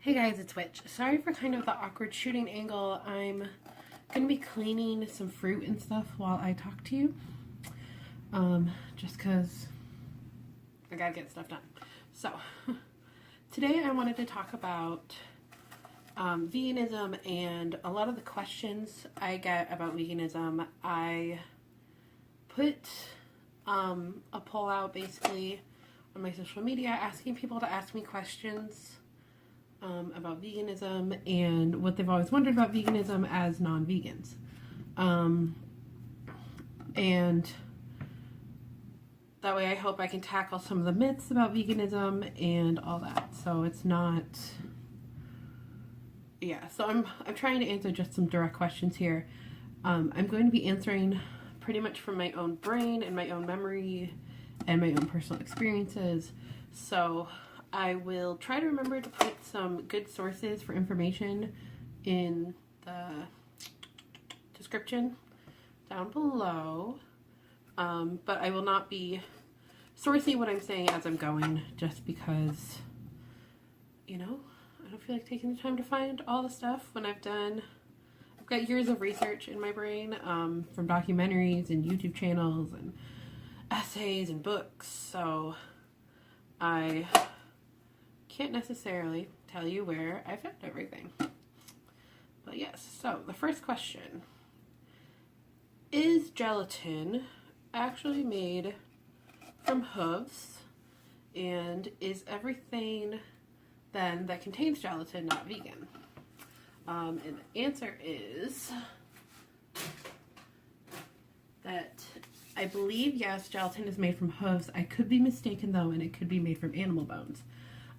Hey guys, it's Witch. Sorry for kind of the awkward shooting angle. I'm going to be cleaning some fruit and stuff while I talk to you. Just because I gotta get stuff done. So, today I wanted to talk about veganism and a lot of the questions I get about veganism. I put a poll out basically on my social media asking people to ask me questions about veganism and what they've always wondered about veganism as non-vegans. And that way I hope I can tackle some of the myths about veganism and all that. So it's not, so I'm trying to answer just some direct questions here. I'm going to be answering pretty much from my own brain and my own memory and my own personal experiences. So I will try to remember to put some good sources for information in the description down below. But I will not be sourcing what I'm saying as I'm going, just because, I don't feel like taking the time to find all the stuff when I've got years of research in my brain, from documentaries and YouTube channels and essays and books, so I can't necessarily tell you where I found everything. But yes, so the first question: is gelatin actually made from hooves, and is everything then that contains gelatin not vegan? And the answer is that I believe, yes, gelatin is made from hooves. I could be mistaken though, and it could be made from animal bones.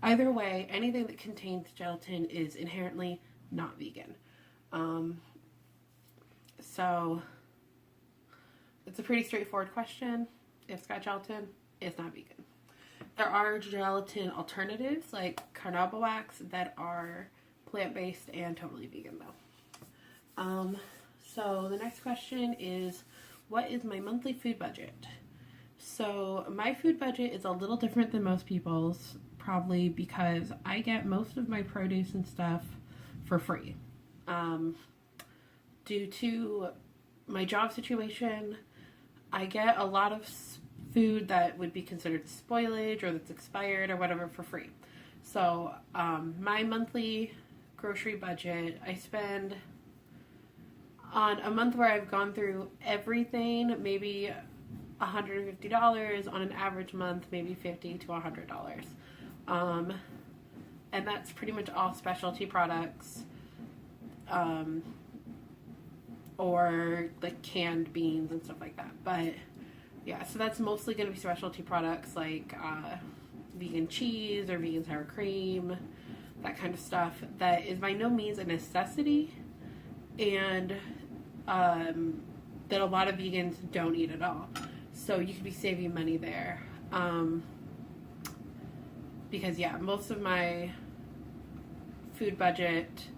Either way, anything that contains gelatin is inherently not vegan. So it's a pretty straightforward question. If it's got gelatin, it's not vegan. There are gelatin alternatives like carnauba wax that are plant-based and totally vegan though. So the next question is, what is my monthly food budget? So my food budget is a little different than most people's, probably because I get most of my produce and stuff for free. Due to my job situation, I get a lot of food that would be considered spoilage or that's expired or whatever for free. So my monthly grocery budget, I spend on a month where I've gone through everything, maybe $150. On an average month, maybe $50 to $100. And that's pretty much all specialty products, or like canned beans and stuff like that. But yeah, so that's mostly going to be specialty products like vegan cheese or vegan sour cream, that kind of stuff. That is by no means a necessity, and that a lot of vegans don't eat at all. So you could be saving money there. Because yeah, most of my food budget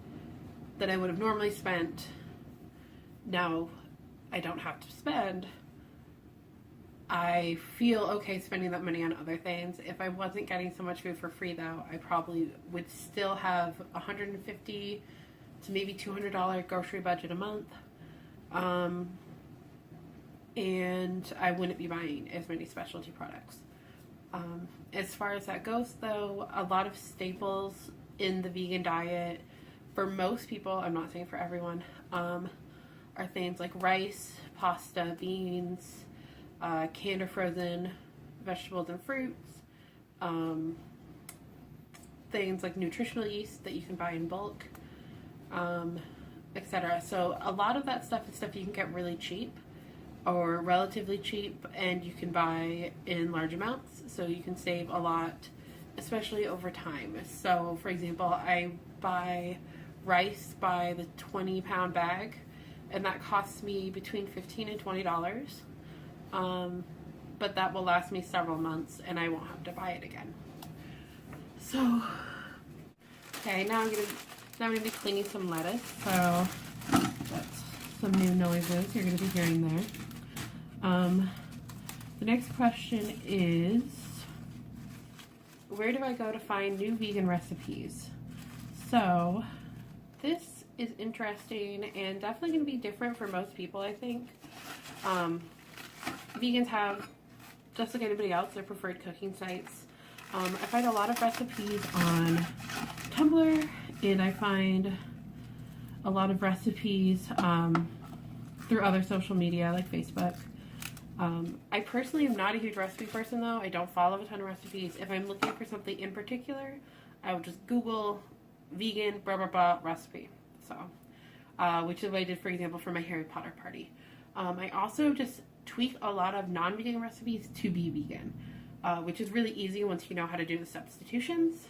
that I would have normally spent, now I don't have to spend. I feel okay spending that money on other things. If I wasn't getting so much food for free though, I probably would still have $150 to maybe $200 grocery budget a month. And I wouldn't be buying as many specialty products. As far as that goes though, a lot of staples in the vegan diet, for most people, I'm not saying for everyone, are things like rice, pasta, beans, canned or frozen vegetables and fruits, things like nutritional yeast that you can buy in bulk, etc. So a lot of that stuff is stuff you can get really cheap or relatively cheap, and you can buy in large amounts, so you can save a lot, especially over time. So for example, I buy rice by the 20-pound bag, and that costs me between $15 and $20. But that will last me several months, and I won't have to buy it again. So, okay, now I'm gonna be cleaning some lettuce. So that's some new noises you're gonna be hearing there. The next question is, where do I go to find new vegan recipes? So this is interesting and definitely going to be different for most people, I think. Vegans have, just like anybody else, their preferred cooking sites. I find a lot of recipes on Tumblr, and I find a lot of recipes through other social media like Facebook. I personally am not a huge recipe person though. I don't follow a ton of recipes. If I'm looking for something in particular, I will just Google vegan blah blah blah recipe. So, which is what I did, for example, for my Harry Potter party. I also just tweak a lot of non-vegan recipes to be vegan, which is really easy once you know how to do the substitutions.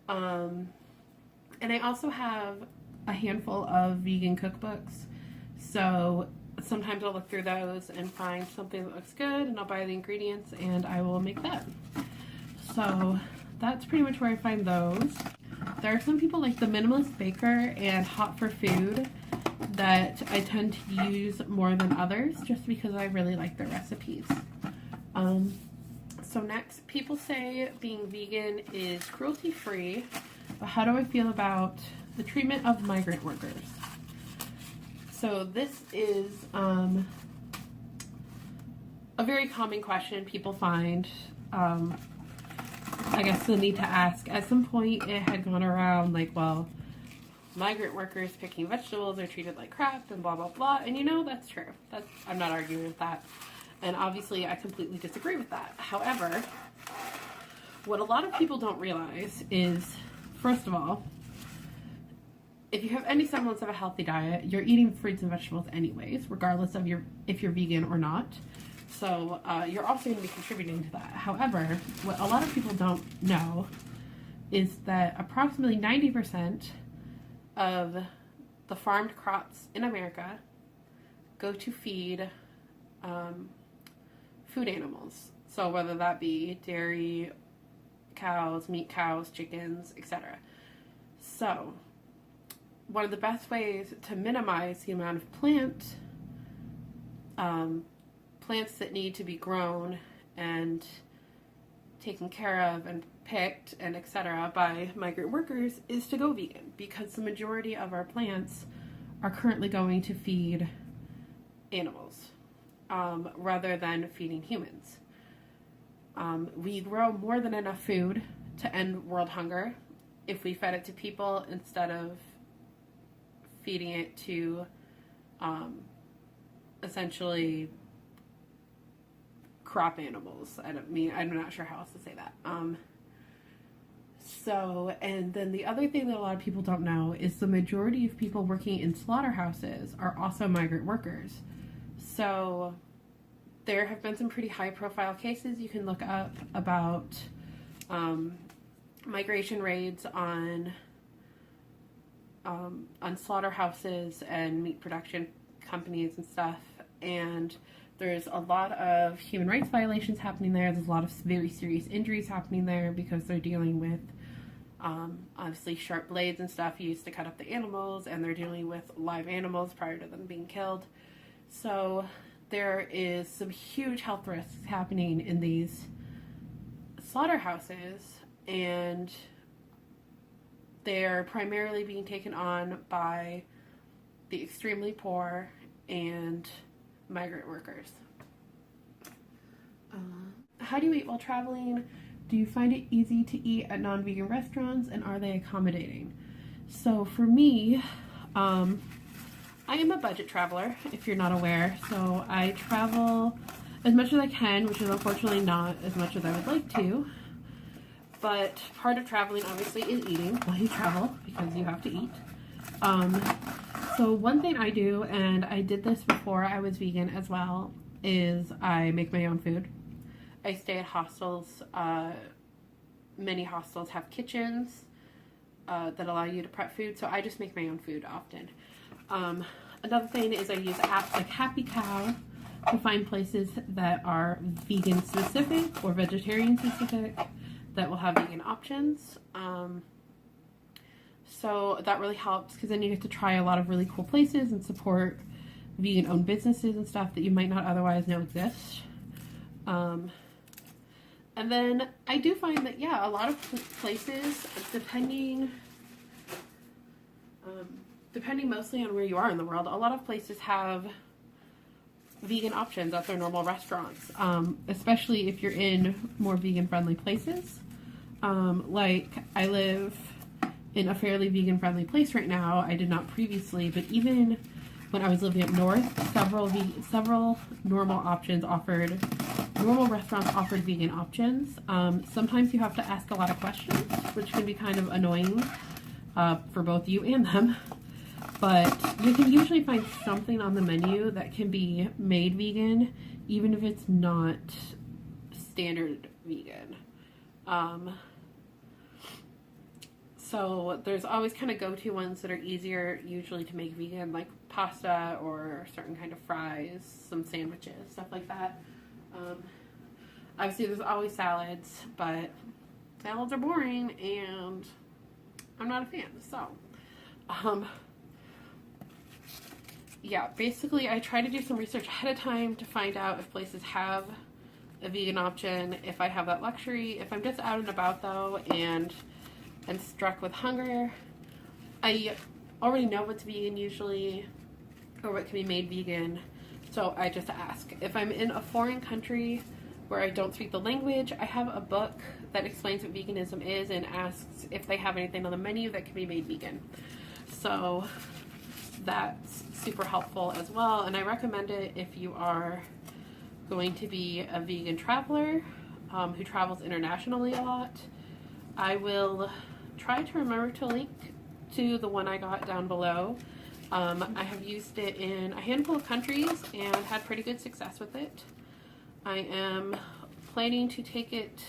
And I also have a handful of vegan cookbooks, so sometimes I'll look through those and find something that looks good, and I'll buy the ingredients and I will make that. So that's pretty much where I find those. There are some people like the Minimalist Baker and Hot for Food that I tend to use more than others just because I really like their recipes. So next, people say being vegan is cruelty-free, but how do I feel about the treatment of migrant workers? So this is a very common question people find. I guess the need to ask. At some point it had gone around like, well, migrant workers picking vegetables are treated like crap and blah blah blah, and you know, that's true. I'm not arguing with that, and obviously I completely disagree with that. However, what a lot of people don't realize is, first of all, if you have any semblance of a healthy diet, you're eating fruits and vegetables anyways, regardless of if you're vegan or not. So you're also going to be contributing to that. However, what a lot of people don't know is that approximately 90% of the farmed crops in America go to feed food animals. So whether that be dairy cows, meat cows, chickens, etc. So one of the best ways to minimize the amount of plants that need to be grown and taken care of and picked and etc. by migrant workers is to go vegan, because the majority of our plants are currently going to feed animals rather than feeding humans. We grow more than enough food to end world hunger if we fed it to people instead of feeding it to essentially crop animals. I'm not sure how else to say that. So, and then the other thing that a lot of people don't know is the majority of people working in slaughterhouses are also migrant workers. So there have been some pretty high profile cases you can look up about migration raids on slaughterhouses and meat production companies and stuff, and there's a lot of human rights violations happening there. There's a lot of very serious injuries happening there because they're dealing with obviously sharp blades and stuff used to cut up the animals, and they're dealing with live animals prior to them being killed. So there is some huge health risks happening in these slaughterhouses, and they're primarily being taken on by the extremely poor and migrant workers. How do you eat while traveling? Do you find it easy to eat at non-vegan restaurants, and are they accommodating? So for me, I am a budget traveler, if you're not aware. So I travel as much as I can, which is unfortunately not as much as I would like to. But part of traveling, obviously, is eating while you travel, because you have to eat. So one thing I do, and I did this before I was vegan as well, is I make my own food. I stay at hostels. Many hostels have kitchens that allow you to prep food, so I just make my own food often. Another thing is I use apps like Happy Cow to find places that are vegan specific or vegetarian specific that will have vegan options. So that really helps, because then you get to try a lot of really cool places and support vegan owned businesses and stuff that you might not otherwise know exist. And then I do find that, yeah, a lot of places, depending depending mostly on where you are in the world, a lot of places have vegan options at their normal restaurants, especially if you're in more vegan friendly places. Like I live in a fairly vegan friendly place right now. I did not previously, but even when I was living up north, several normal restaurants offered vegan options. Sometimes you have to ask a lot of questions, which can be kind of annoying for both you and them. But you can usually find something on the menu that can be made vegan, even if it's not standard vegan. So there's always kind of go-to ones that are easier usually to make vegan, like pasta or certain kind of fries, some sandwiches, stuff like that. Obviously there's always salads, but salads are boring and I'm not a fan. So, yeah, basically I try to do some research ahead of time to find out if places have a vegan option, if I have that luxury. If I'm just out and about though and struck with hunger, I already know what's vegan usually, or what can be made vegan, so I just ask. If I'm in a foreign country where I don't speak the language, I have a book that explains what veganism is and asks if they have anything on the menu that can be made vegan. So that's super helpful as well, and I recommend it if you are going to be a vegan traveler who travels internationally a lot. I will try to remember to link to the one I got down below. I have used it in a handful of countries and had pretty good success with it. I am planning to take it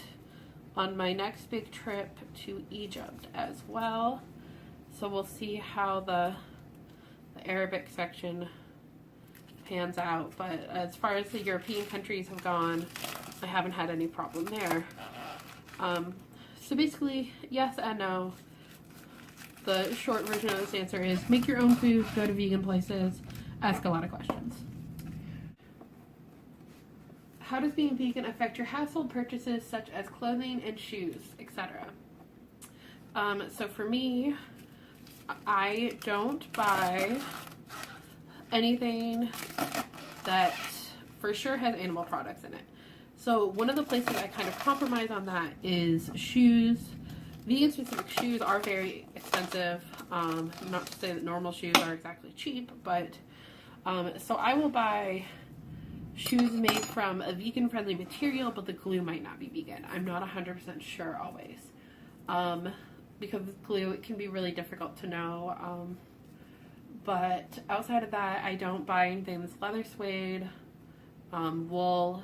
on my next big trip to Egypt as well. So we'll see how the Arabic section pans out. But as far as the European countries have gone, I haven't had any problem there. So basically, yes and no. The short version of this answer is make your own food, go to vegan places, ask a lot of questions. How does being vegan affect your household purchases such as clothing and shoes, etc.? So for me, I don't buy anything that for sure has animal products in it. So one of the places I kind of compromise on that is shoes. Vegan specific shoes are very expensive. Not to say that normal shoes are exactly cheap, but so I will buy shoes made from a vegan friendly material, but the glue might not be vegan. I'm not 100% sure always. Because with glue it can be really difficult to know. But outside of that, I don't buy anything that's leather, suede, wool.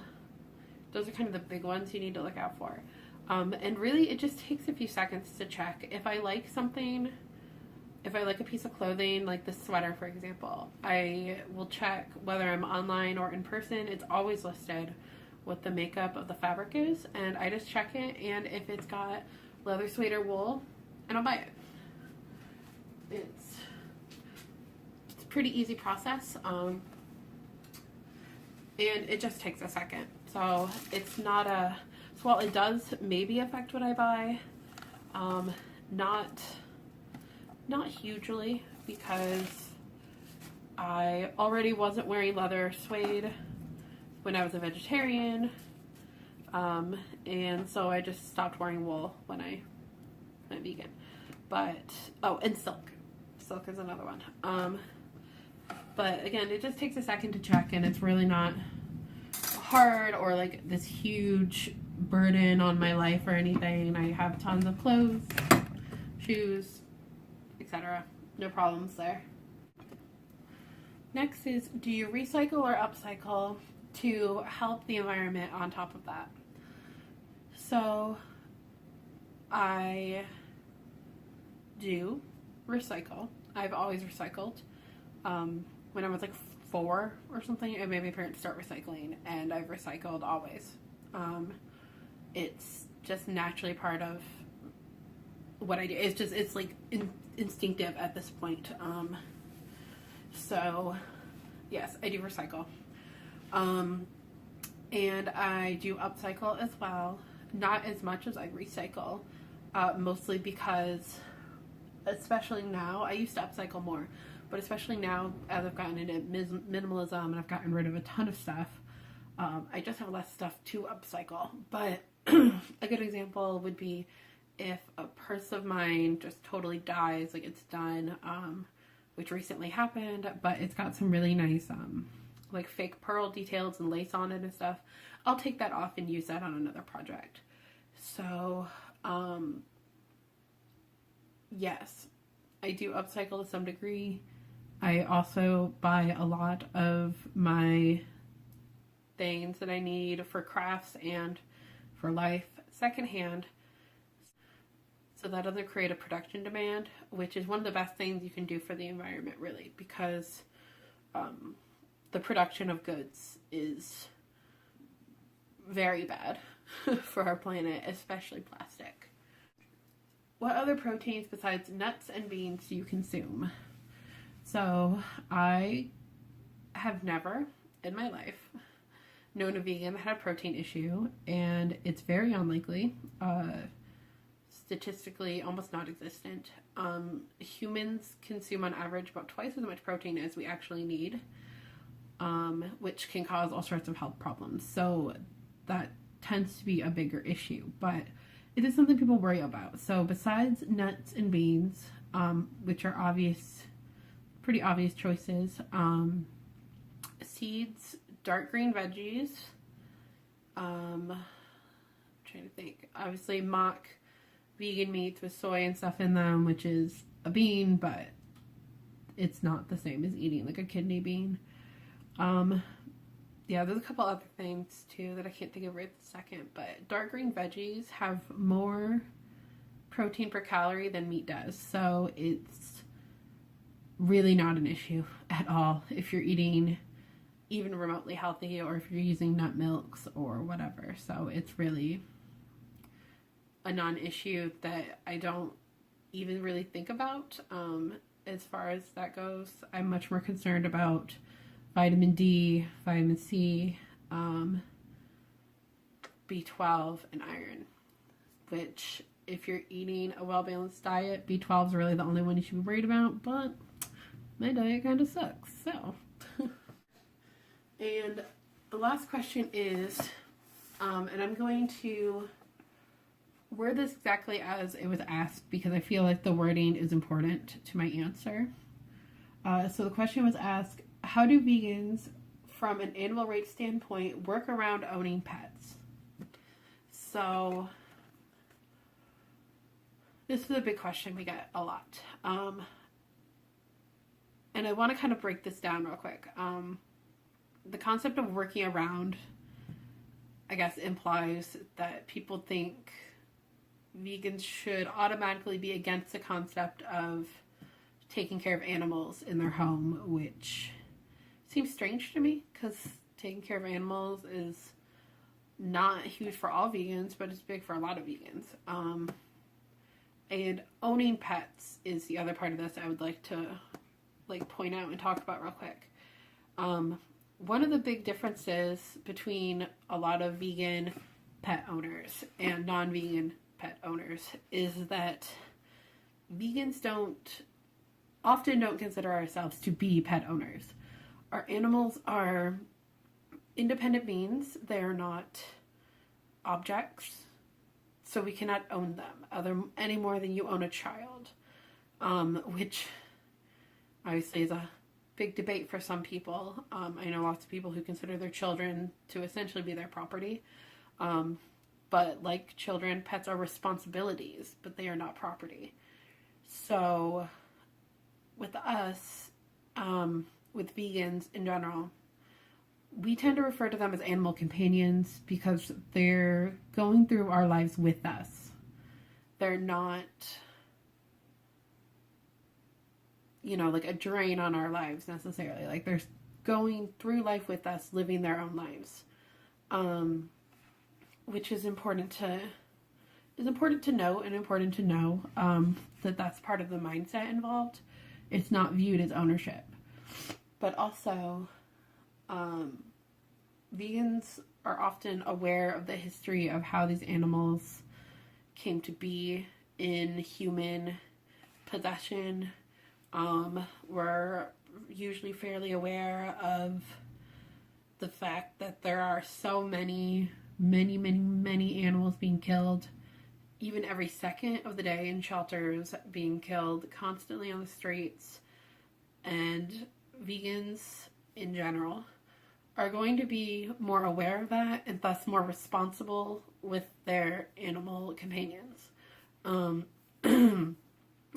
Those are kind of the big ones you need to look out for. And really, it just takes a few seconds to check. If I like something, if I like a piece of clothing, like this sweater, for example, I will check whether I'm online or in person. It's always listed what the makeup of the fabric is, and I just check it, and if it's got leather, suede, or wool, and I'll buy it. It's a pretty easy process, and it just takes a second. So it's not a, so while it does maybe affect what I buy, not hugely, because I already wasn't wearing leather suede when I was a vegetarian, and so I just stopped wearing wool when I went vegan. But, oh, and silk. Silk is another one. But again, it just takes a second to check, and it's really not hard or like this huge burden on my life or anything. I have tons of clothes, shoes, etc. No problems there. Next is, do you recycle or upcycle to help the environment on top of that? So I do recycle. I've always recycled. When I was like 4 or something, it made my parents start recycling, and I've recycled always. It's just naturally part of what I do. It's like instinctive at this point. So yes, I do recycle. And I do upcycle as well. Not as much as I recycle, mostly because, especially now, I used to upcycle more. but especially now as I've gotten into minimalism and I've gotten rid of a ton of stuff, I just have less stuff to upcycle. But a good example would be if a purse of mine just totally dies, like it's done, which recently happened, but it's got some really nice like fake pearl details and lace on it and stuff. I'll take that off and use that on another project. So yes, I do upcycle to some degree. I also buy a lot of my things that I need for crafts and for life secondhand, so that doesn't create a production demand, which is one of the best things you can do for the environment, really, because the production of goods is very bad for our planet, especially plastic. What other proteins besides nuts and beans do you consume? So I have never in my life known a vegan that had a protein issue, and it's very unlikely, statistically almost non-existent. Humans consume on average about twice as much protein as we actually need, which can cause all sorts of health problems. So that tends to be a bigger issue, but it is something people worry about. So besides nuts and beans, which are pretty obvious choices, seeds, dark green veggies, I'm trying to think, obviously mock vegan meats with soy and stuff in them, which is a bean, but it's not the same as eating like a kidney bean. Yeah, there's a couple other things too that I can't think of right this second, but dark green veggies have more protein per calorie than meat does, so it's really not an issue at all if you're eating even remotely healthy, or if you're using nut milks or whatever. So it's really a non-issue that I don't even really think about as far as that goes. I'm much more concerned about vitamin D, vitamin C, B12, and iron, which if you're eating a well-balanced diet, B12 is really the only one you should be worried about, but my diet kind of sucks, so. And the last question is, and I'm going to word this exactly as it was asked because I feel like the wording is important to my answer. So the question was asked, how do vegans from an animal rights standpoint work around owning pets? So this is a big question we get a lot. And I want to kind of break this down real quick. The concept of working around, I guess, implies that people think vegans should automatically be against the concept of taking care of animals in their home, which seems strange to me because taking care of animals is not huge for all vegans, but it's big for a lot of vegans. And owning pets is the other part of this I would like to point out and talk about real quick. One of the big differences between a lot of vegan pet owners and non-vegan pet owners is that vegans often don't consider ourselves to be pet owners. Our animals are independent beings. They are not objects, so we cannot own them any more than you own a child, which obviously is a big debate for some people. I know lots of people who consider their children to essentially be their property. But like children, pets are responsibilities, but they are not property. So with us, with vegans in general, we tend to refer to them as animal companions because they're going through our lives with us. They're not, like a drain on our lives necessarily. Like they're going through life with us, living their own lives, which is important to note and important to know that that's part of the mindset involved. It's not viewed as ownership, but also vegans are often aware of the history of how these animals came to be in human possession, We're usually fairly aware of the fact that there are so many animals being killed, even every second of the day in shelters, being killed constantly on the streets. And vegans in general are going to be more aware of that and thus more responsible with their animal companions.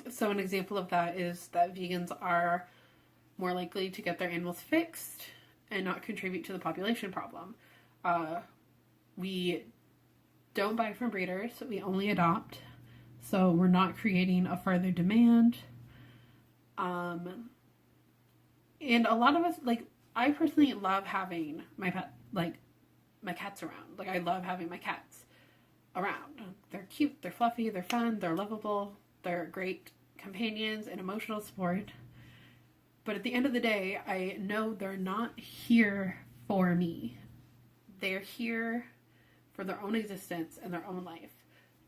So an example of that is that vegans are more likely to get their animals fixed and not contribute to the population problem. We don't buy from breeders, we only adopt, so we're not creating a further demand. And a lot of us, like, I personally love having my pet, like, my cats around. Like, I love having my cats around. They're cute, they're fluffy, they're fun, they're lovable, they're great companions and emotional support. But at the end of the day, I know they're not here for me. They're here for their own existence and their own life.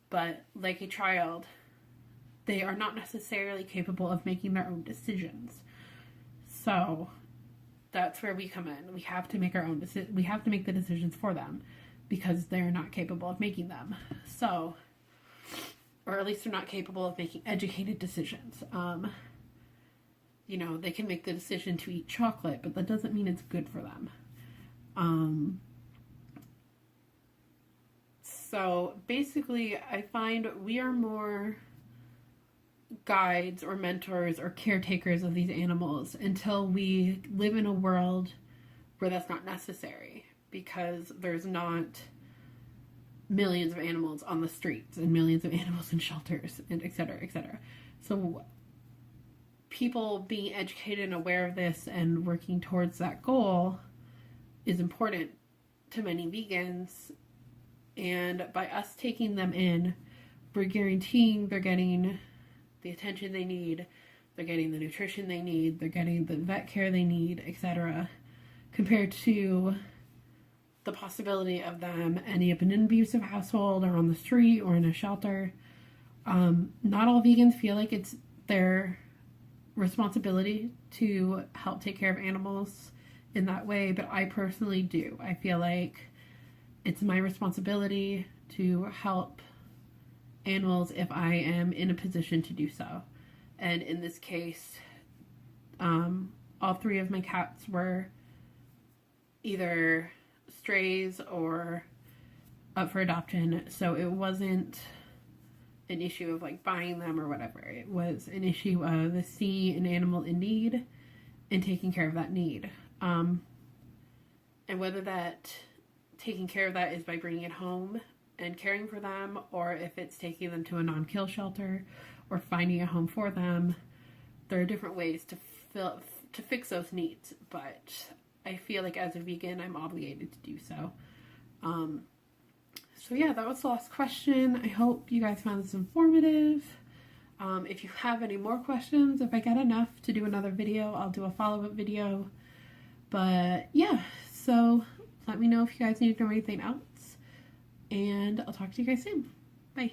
But like a child, they are not necessarily capable of making their own decisions. So that's where we come in. We have to make our own we have to make the decisions for them because they're not capable of making them. So, or at least they're not capable of making educated decisions. You know, they can make the decision to eat chocolate, but that doesn't mean it's good for them. So basically, I find we are more guides or mentors or caretakers of these animals until we live in a world where that's not necessary, because there's not millions of animals on the streets and millions of animals in shelters and et cetera, et cetera. So people being educated and aware of this and working towards that goal is important to many vegans. And by us taking them in, we're guaranteeing they're getting the attention they need, they're getting the nutrition they need, they're getting the vet care they need, etc., compared to the possibility of them ending up in an abusive household or on the street or in a shelter. Not all vegans feel like it's their responsibility to help take care of animals in that way, but I personally do. I feel like it's my responsibility to help animals if I am in a position to do so. And in this case, all three of my cats were either strays or up for adoption, so it wasn't an issue of like buying them or whatever. It was an issue of seeing an animal in need and taking care of that need. And whether that taking care of that is by bringing it home and caring for them, or if it's taking them to a non-kill shelter or finding a home for them, there are different ways to fix those needs. But I feel like as a vegan, I'm obligated to do so. So yeah, that was the last question. I hope you guys found this informative. If you have any more questions, if I get enough to do another video, I'll do a follow-up video. But yeah, so let me know if you guys need to know anything else. And I'll talk to you guys soon. Bye.